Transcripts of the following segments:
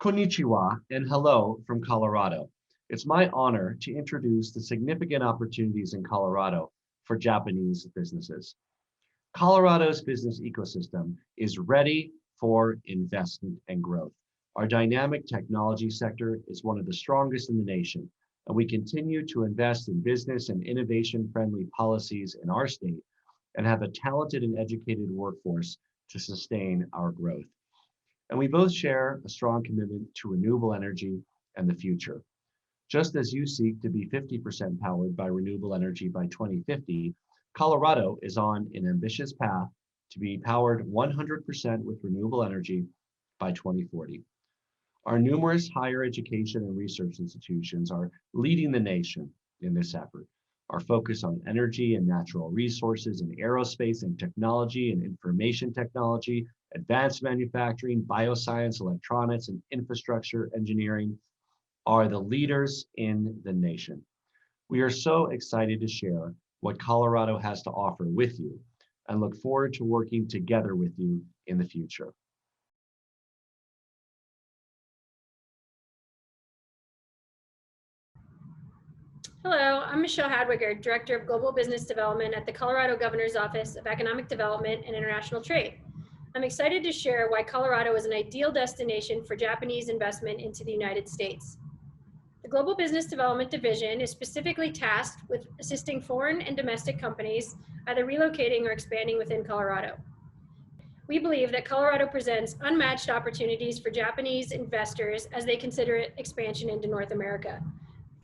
Konnichiwa and hello from Colorado. It's my honor to introduce the significant opportunities in Colorado for Japanese businesses. Colorado's business ecosystem is ready for investment and growth. Our dynamic technology sector is one of the strongest in the nation, and we continue to invest in business and innovation-friendly policies in our state and have a talented and educated workforce to sustain our growth. And we both share a strong commitment to renewable energy and the future. Just as you seek to be 50% powered by renewable energy by 2050, Colorado is on an ambitious path to be powered 100% with renewable energy by 2040. Our numerous higher education and research institutions are leading the nation in this effort. Our focus on energy and natural resources and aerospace and technology and information technology, advanced manufacturing, bioscience, electronics, and infrastructure engineering are the leaders in the nation. We are so excited to share what Colorado has to offer with you and look forward to working together with you in the future. Hello, I'm Michelle Hadwiger, Director of Global Business Development at the Colorado Governor's Office of Economic Development and International Trade. I'm excited to share why Colorado is an ideal destination for Japanese investment into the United States. The Global Business Development Division is specifically tasked with assisting foreign and domestic companies either relocating or expanding within Colorado. We believe that Colorado presents unmatched opportunities for Japanese investors as they consider expansion into North America.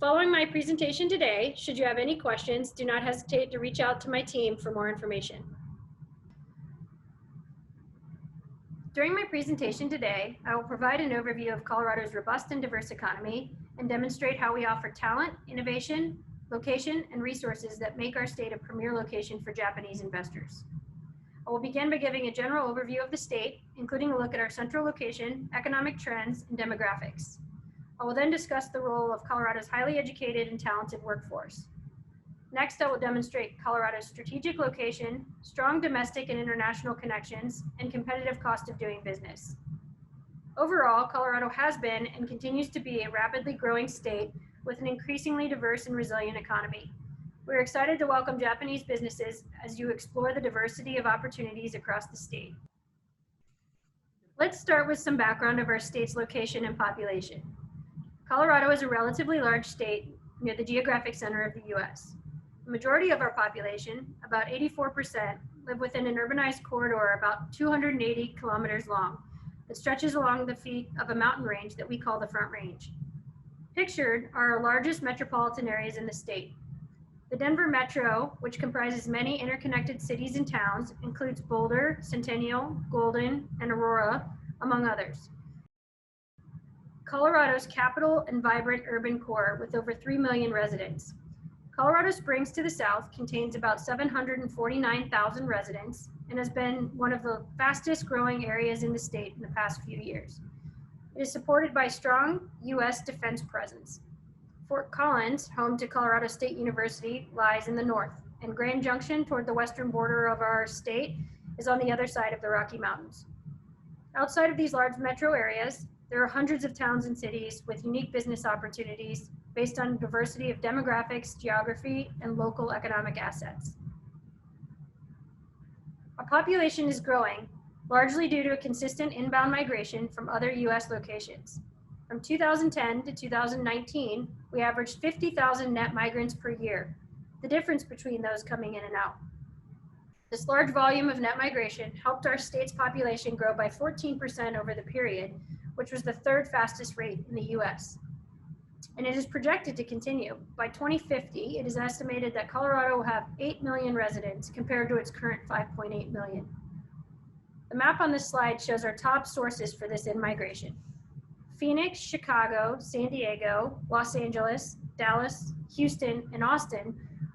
Following my presentation today, should you have any questions, do not hesitate to reach out to my team for more information. During my presentation today, I will provide an overview of Colorado's robust and diverse economy and demonstrate how we offer talent, innovation, location, and resources that make our state a premier location for Japanese investors. I will begin by giving a general overview of the state, including a look at our central location, economic trends, and demographics. I will then discuss the role of Colorado's highly educated and talented workforce. Next, I will demonstrate Colorado's strategic location, strong domestic and international connections, and competitive cost of doing business. Overall, Colorado has been and continues to be a rapidly growing state with an increasingly diverse and resilient economy. We're excited to welcome Japanese businesses as you explore the diversity of opportunities across the state. Let's start with some background of our state's location and population. Colorado is a relatively large state near the geographic center of the U.S. The majority of our population, about 84%, live within an urbanized corridor about 280 kilometers long that stretches along the feet of a mountain range that we call the Front Range. Pictured are our largest metropolitan areas in the state. The Denver Metro, which comprises many interconnected cities and towns, includes Boulder, Centennial, Golden, and Aurora, among others. Colorado's capital and vibrant urban core with over 3 million residents. Colorado Springs to the south contains about 749,000 residents and has been one of the fastest growing areas in the state in the past few years. It is supported by strong U.S. defense presence. Fort Collins, home to Colorado State University, lies in the north, and Grand Junction toward the western border of our state is on the other side of the Rocky Mountains. Outside of these large metro areas, there are hundreds of towns and cities with unique business opportunities based on diversity of demographics, geography, and local economic assets. Our population is growing, largely due to a consistent inbound migration from other U.S. locations. From 2010 to 2019, we averaged 50,000 net migrants per year, the difference between those coming in and out. This large volume of net migration helped our state's population grow by 14% over the period, which was the third fastest rate in the U.S. And it is projected to continue. By 2050, it is estimated that Colorado will have 8 million residents compared to its current 5.8 million. The map on this slide shows our top sources for this in-migration. Phoenix, Chicago, San Diego, Los Angeles, Dallas, Houston, and Austin,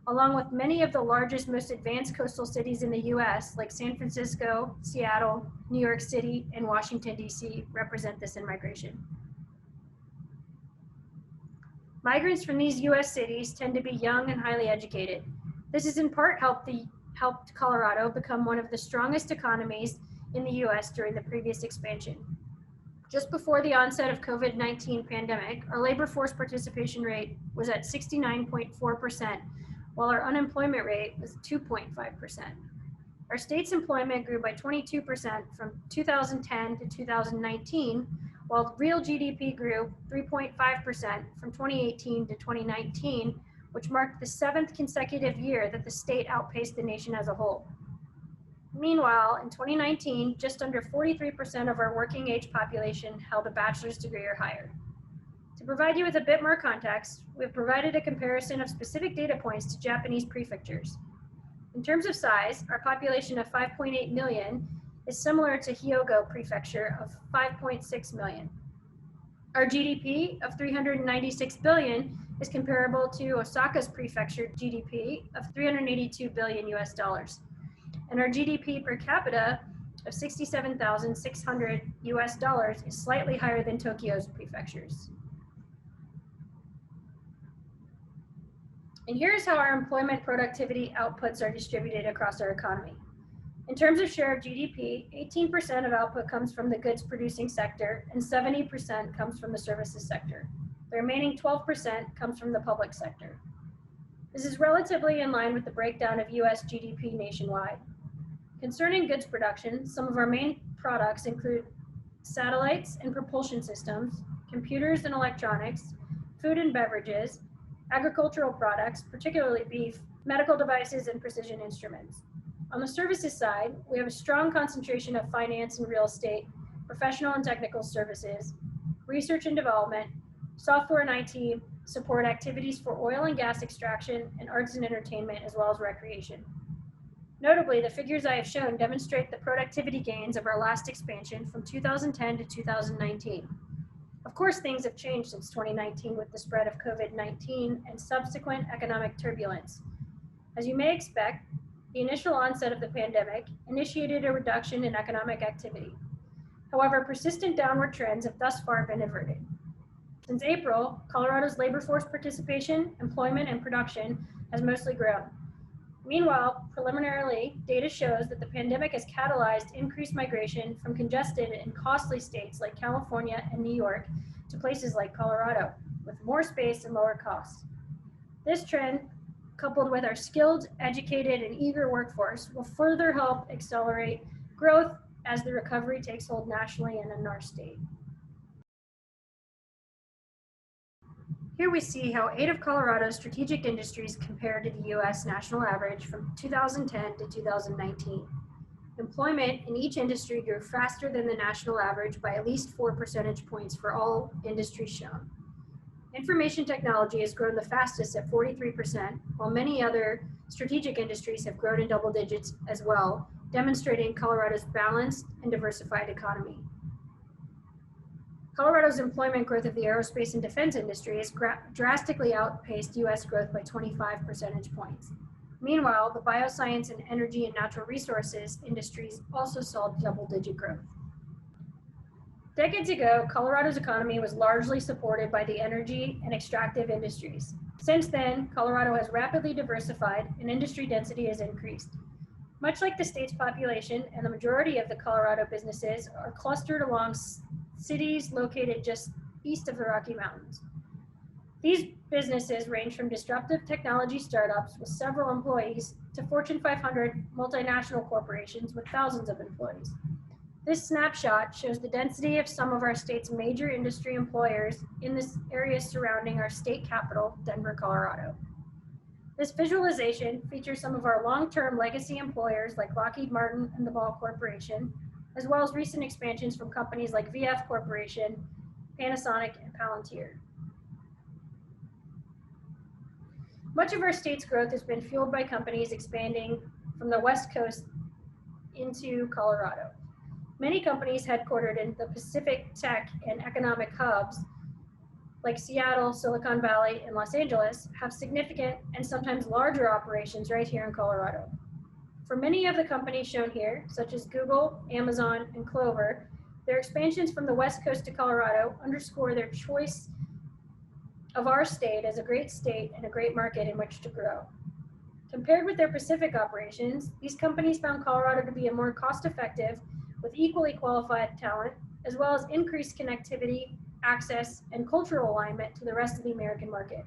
along with many of the largest, most advanced coastal cities in the US, like San Francisco, Seattle, New York City, and Washington, D.C., represent this in-migration. Migrants from these US cities tend to be young and highly educated. This has in part helped Colorado become one of the strongest economies in the US during the previous expansion. Just before the onset of COVID-19 pandemic, our labor force participation rate was at 69.4%, while our unemployment rate was 2.5%. Our state's employment grew by 22% from 2010 to 2019, while real GDP grew 3.5% from 2018 to 2019, which marked the 7th consecutive year that the state outpaced the nation as a whole. Meanwhile, in 2019, just under 43% of our working age population held a bachelor's degree or higher. To provide you with a bit more context, we've provided a comparison of specific data points to Japanese prefectures. In terms of size, our population of 5.8 million is similar to Hyogo Prefecture of 5.6 million. Our GDP of 396 billion is comparable to Osaka's prefecture GDP of 382 billion US dollars. And our GDP per capita of 67,600 US dollars is slightly higher than Tokyo's prefectures. And here's how our employment productivity outputs are distributed across our economy. In terms of share of GDP, 18% of output comes from the goods producing sector and 70% comes from the services sector. The remaining 12% comes from the public sector. This is relatively in line with the breakdown of US GDP nationwide. Concerning goods production, some of our main products include satellites and propulsion systems, computers and electronics, food and beverages, agricultural products, particularly beef, medical devices, and precision instruments. On the services side, we have a strong concentration of finance and real estate, professional and technical services, research and development, software and IT, support activities for oil and gas extraction, and arts and entertainment, as well as recreation. Notably, the figures I have shown demonstrate the productivity gains of our last expansion from 2010 to 2019. Of course, things have changed since 2019 with the spread of COVID-19 and subsequent economic turbulence. As you may expect, the initial onset of the pandemic initiated a reduction in economic activity. However, persistent downward trends have thus far been averted. Since April, Colorado's labor force participation, employment, and production has mostly grown. Meanwhile, preliminarily, data shows that the pandemic has catalyzed increased migration from congested and costly states like California and New York to places like Colorado, with more space and lower costs. This trend, coupled with our skilled, educated, and eager workforce, will further help accelerate growth as the recovery takes hold nationally and in our state. Here we see how 8 of Colorado's strategic industries compare to the US national average from 2010 to 2019. Employment in each industry grew faster than the national average by at least 4 percentage points for all industries shown. Information technology has grown the fastest at 43%, while many other strategic industries have grown in double digits as well, demonstrating Colorado's balanced and diversified economy. Colorado's employment growth of the aerospace and defense industry has drastically outpaced US growth by 25 percentage points. Meanwhile, the bioscience and energy and natural resources industries also saw double-digit growth. Decades ago, Colorado's economy was largely supported by the energy and extractive industries. Since then, Colorado has rapidly diversified and industry density has increased. Much like the state's population, and the majority of the Colorado businesses are clustered along cities located just east of the Rocky Mountains. These businesses range from disruptive technology startups with several employees to Fortune 500 multinational corporations with thousands of employees. This snapshot shows the density of some of our state's major industry employers in the areas surrounding our state capital, Denver, Colorado. This visualization features some of our long-term legacy employers like Lockheed Martin and the Ball Corporation, as well as recent expansions from companies like VF Corporation, Panasonic, and Palantir. Much of our state's growth has been fueled by companies expanding from the West Coast into Colorado. Many companies headquartered in the Pacific tech and economic hubs like Seattle, Silicon Valley, and Los Angeles have significant and sometimes larger operations right here in Colorado. For many of the companies shown here, such as Google, Amazon, and Clover, their expansions from the West Coast to Colorado underscore their choice of our state as a great state and a great market in which to grow. Compared with their Pacific operations, these companies found Colorado to be a more cost-effective, with equally qualified talent, as well as increased connectivity, access, and cultural alignment to the rest of the American market.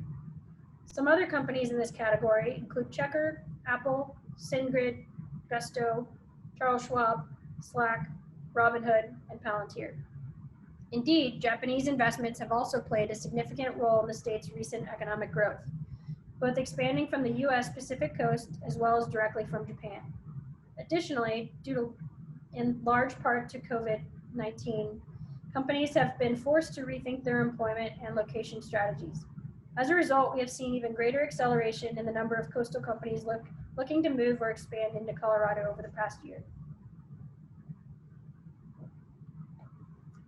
Some other companies in this category include Checker, Apple, SendGrid, Gusto, Charles Schwab, Slack, Robinhood, and Palantir. Indeed, Japanese investments have also played a significant role in the state's recent economic growth, both expanding from the US Pacific coast as well as directly from Japan. Additionally, due in large part to COVID-19, companies have been forced to rethink their employment and location strategies. As a result, we have seen even greater acceleration in the number of coastal companies looking to move or expand into Colorado over the past year.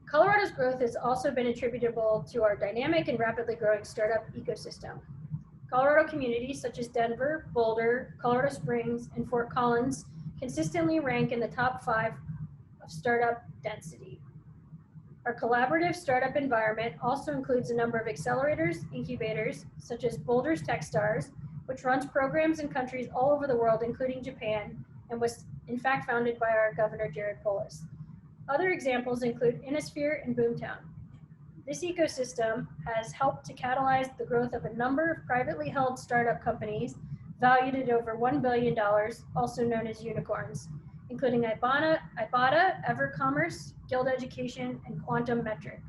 Colorado's growth has also been attributable to our dynamic and rapidly growing startup ecosystem. Colorado communities such as Denver, Boulder, Colorado Springs, and Fort Collins consistently rank in the top 5 of startup density. Our collaborative startup environment also includes a number of accelerators, incubators, such as Boulder's Techstars, which runs programs in countries all over the world, including Japan, and was in fact founded by our Governor Jared Polis. Other examples include Innisphere and Boomtown. This ecosystem has helped to catalyze the growth of a number of privately held startup companies valued at over $1 billion, also known as unicorns, including Ibotta, EverCommerce, Guild Education, and Quantum Metric.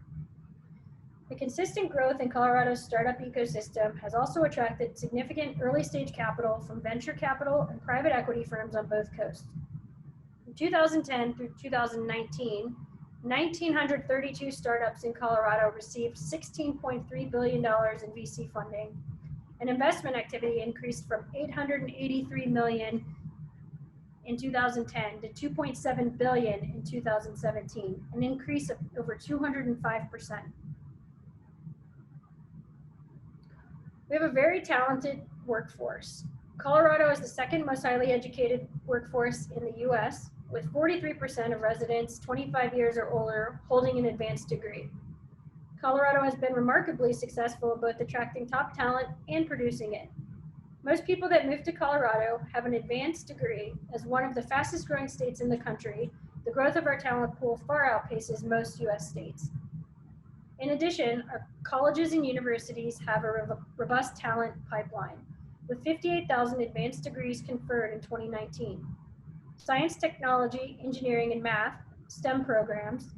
The consistent growth in Colorado's startup ecosystem has also attracted significant early-stage capital from venture capital and private equity firms on both coasts. From 2010 through 2019, 1,932 startups in Colorado received $16.3 billion in VC funding, and investment activity increased from $883 million in 2010 to $2.7 billion in 2017, an increase of over 205%. We have a very talented workforce. Colorado is the second most highly educated workforce in the US, with 43% of residents 25 years or older holding an advanced degree. Colorado has been remarkably successful in both attracting top talent and producing it. Most people that move to Colorado have an advanced degree. As one of the fastest growing states in the country, the growth of our talent pool far outpaces most US states. In addition, our colleges and universities have a robust talent pipeline, with 58,000 advanced degrees conferred in 2019. Science, technology, engineering, and math, STEM programs,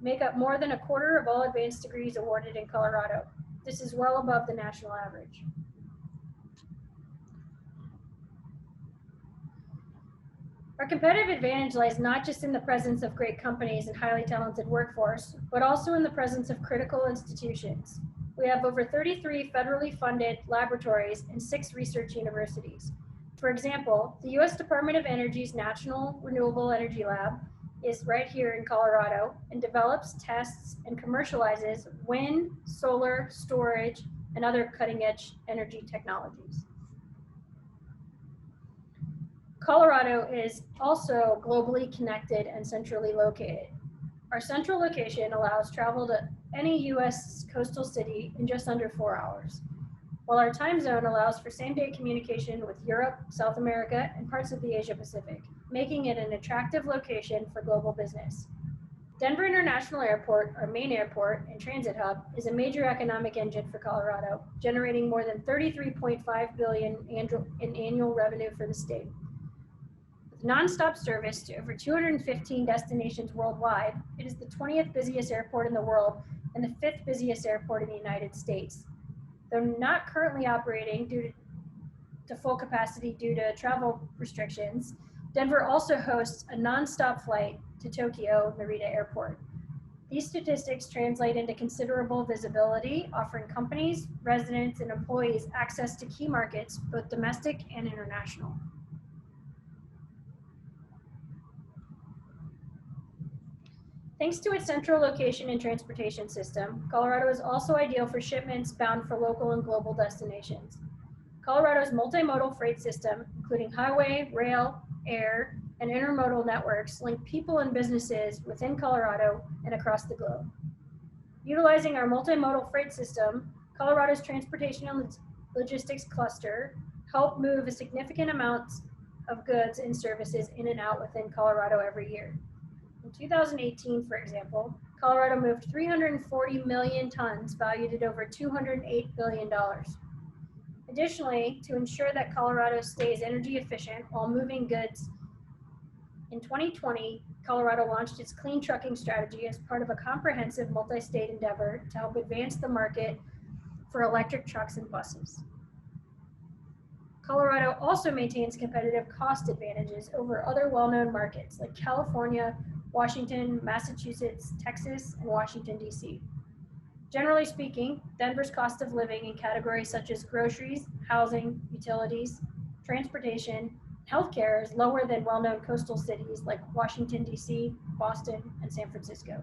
make up more than a quarter of all advanced degrees awarded in Colorado. This is well above the national average. Our competitive advantage lies not just in the presence of great companies and highly talented workforce, but also in the presence of critical institutions. We have over 33 federally funded laboratories and 6 research universities. For example, the US Department of Energy's National Renewable Energy Lab is right here in Colorado and develops, tests, and commercializes wind, solar, storage, and other cutting-edge energy technologies. Colorado is also globally connected and centrally located. Our central location allows travel to any US coastal city in just under 4 hours, while our time zone allows for same-day communication with Europe, South America, and parts of the Asia Pacific, making it an attractive location for global business. Denver International Airport, our main airport and transit hub, is a major economic engine for Colorado, generating more than $33.5 billion in annual revenue for the state. With nonstop service to over 215 destinations worldwide, it is the 20th busiest airport in the world and the 5th busiest airport in the United States. Though not currently operating due to full capacity due to travel restrictions, Denver also hosts a nonstop flight to Tokyo Narita Airport. These statistics translate into considerable visibility, offering companies, residents, and employees access to key markets, both domestic and international. Thanks to its central location and transportation system, Colorado is also ideal for shipments bound for local and global destinations. Colorado's multimodal freight system, including highway, rail, air, and intermodal networks, link people and businesses within Colorado and across the globe. Utilizing our multimodal freight system, Colorado's transportation and logistics cluster help move a significant amount of goods and services in and out within Colorado every year. In 2018, for example, Colorado moved 340 million tons valued at over $208 billion. Additionally, to ensure that Colorado stays energy efficient while moving goods, in 2020, Colorado launched its clean trucking strategy as part of a comprehensive multi-state endeavor to help advance the market for electric trucks and buses. Colorado also maintains competitive cost advantages over other well-known markets like California, Washington, Massachusetts, Texas, and Washington, D.C. Generally speaking, Denver's cost of living in categories such as groceries, housing, utilities, transportation, healthcare is lower than well-known coastal cities like Washington, D.C., Boston, and San Francisco.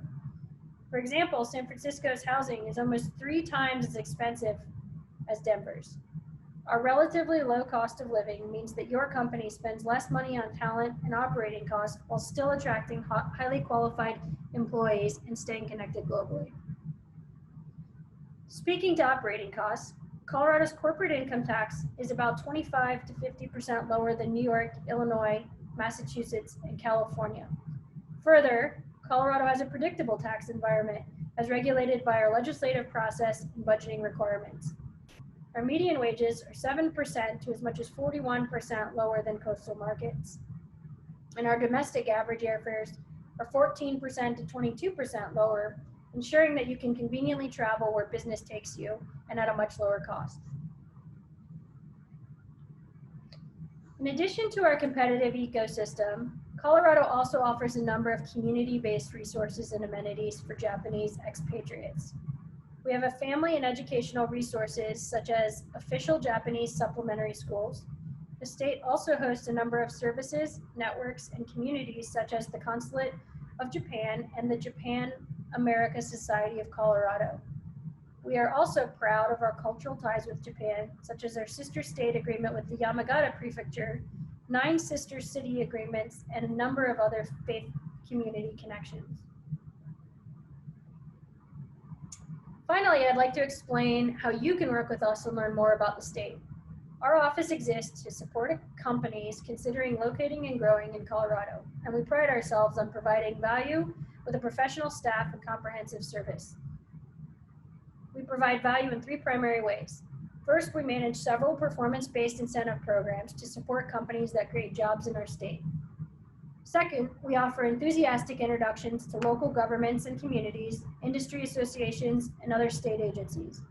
For example, San Francisco's housing is almost 3 times as expensive as Denver's. Our relatively low cost of living means that your company spends less money on talent and operating costs while still attracting highly qualified employees and staying connected globally. Speaking to operating costs, Colorado's corporate income tax is about 25 to 50% lower than New York, Illinois, Massachusetts, and California. Further, Colorado has a predictable tax environment as regulated by our legislative process and budgeting requirements. Our median wages are 7% to as much as 41% lower than coastal markets. And our domestic average airfares are 14% to 22% lower, ensuring that you can conveniently travel where business takes you and at a much lower cost. In addition to our competitive ecosystem, Colorado also offers a number of community-based resources and amenities for Japanese expatriates. We have a family and educational resources such as official Japanese supplementary schools. The state also hosts a number of services, networks, and communities such as the Consulate of Japan and the Japan America Society of Colorado. We are also proud of our cultural ties with Japan, such as our sister state agreement with the Yamagata Prefecture, 9 sister city agreements, and a number of other faith community connections. Finally, I'd like to explain how you can work with us and learn more about the state. Our office exists to support companies considering locating and growing in Colorado, and we pride ourselves on providing value with a professional staff and comprehensive service. We provide value in 3 primary ways. First, we manage several performance-based incentive programs to support companies that create jobs in our state. Second, we offer enthusiastic introductions to local governments and communities, industry associations, and other state agencies.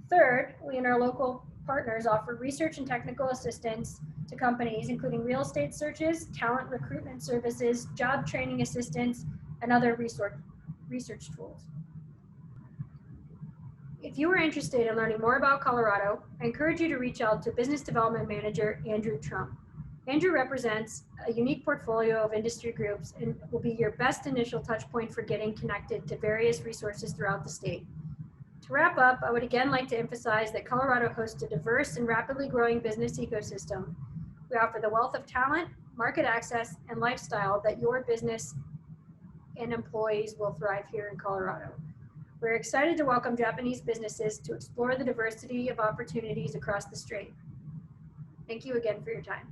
Third, we and our local partners offer research and technical assistance to companies, including real estate searches, talent recruitment services, job training assistance, and other research tools. If you are interested in learning more about Colorado, I encourage you to reach out to Business Development Manager Andrew Trump. Andrew represents a unique portfolio of industry groups and will be your best initial touch point for getting connected to various resources throughout the state. To wrap up, I would again like to emphasize that Colorado hosts a diverse and rapidly growing business ecosystem. We offer the wealth of talent, market access, and lifestyle that your business and employees will thrive here in Colorado. We're excited to welcome Japanese businesses to explore the diversity of opportunities across the state. Thank you again for your time.